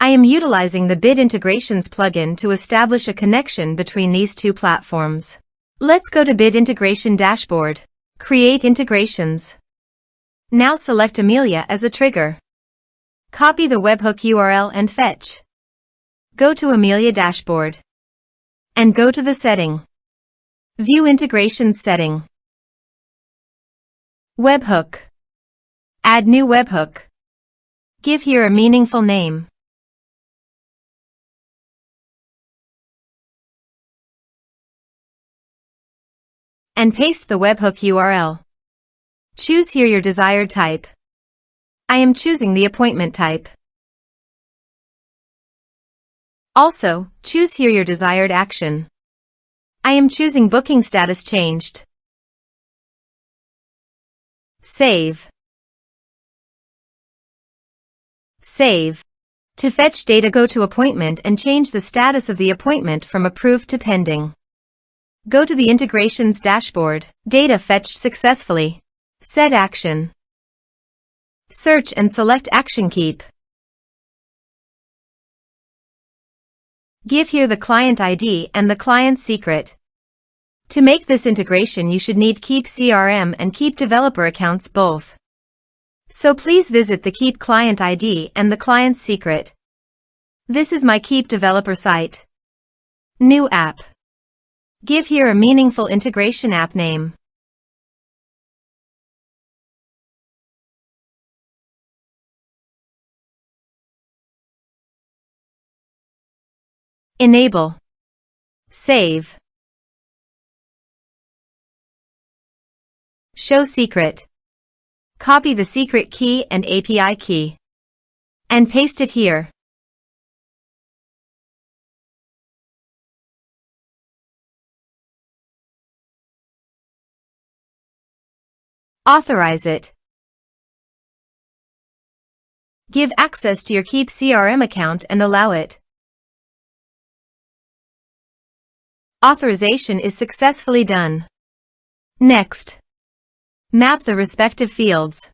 I am utilizing the Bit Integrations plugin to establish a connection between these two platforms. Let's go to Bit Integration Dashboard. Create integrations. Now select Amelia as a trigger. Copy the webhook URL and fetch. Go to Amelia Dashboard. And go to the setting. View Integrations setting. Webhook. Add new webhook. Give here a meaningful name. And paste the webhook URL. Choose here your desired type. I am choosing the appointment type. Also, choose here your desired action. I am choosing booking status changed. Save. Save. To fetch data, go to Appointment and change the status of the appointment from approved to pending. Go to the Integrations Dashboard. Data fetched successfully. Set action. Search and select Action Keap. Give here the client ID and the client secret. To make this integration, you should need Keap CRM and Keap developer accounts both. So please visit the Keap client ID and the client's secret. This is my Keap developer site. New app. Give here a meaningful integration app name. Enable. Save. Show secret. Copy the secret key and API key. And paste it here. Authorize it. Give access to your Keap CRM account and allow it. Authorization is successfully done. Next. Map the respective fields.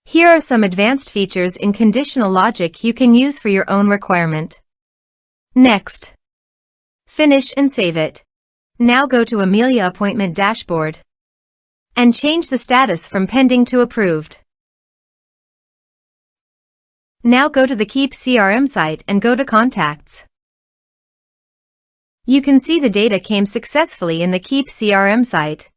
Here are some advanced features in conditional logic you can use for your own requirement. Next. Finish and save it. Now go to Amelia Appointment Dashboard. And change the status from pending to approved. Now go to the Keap CRM site and go to Contacts. You can see the data came successfully in the Keap CRM site.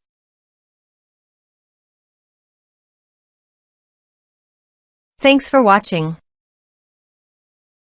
Thanks for watching.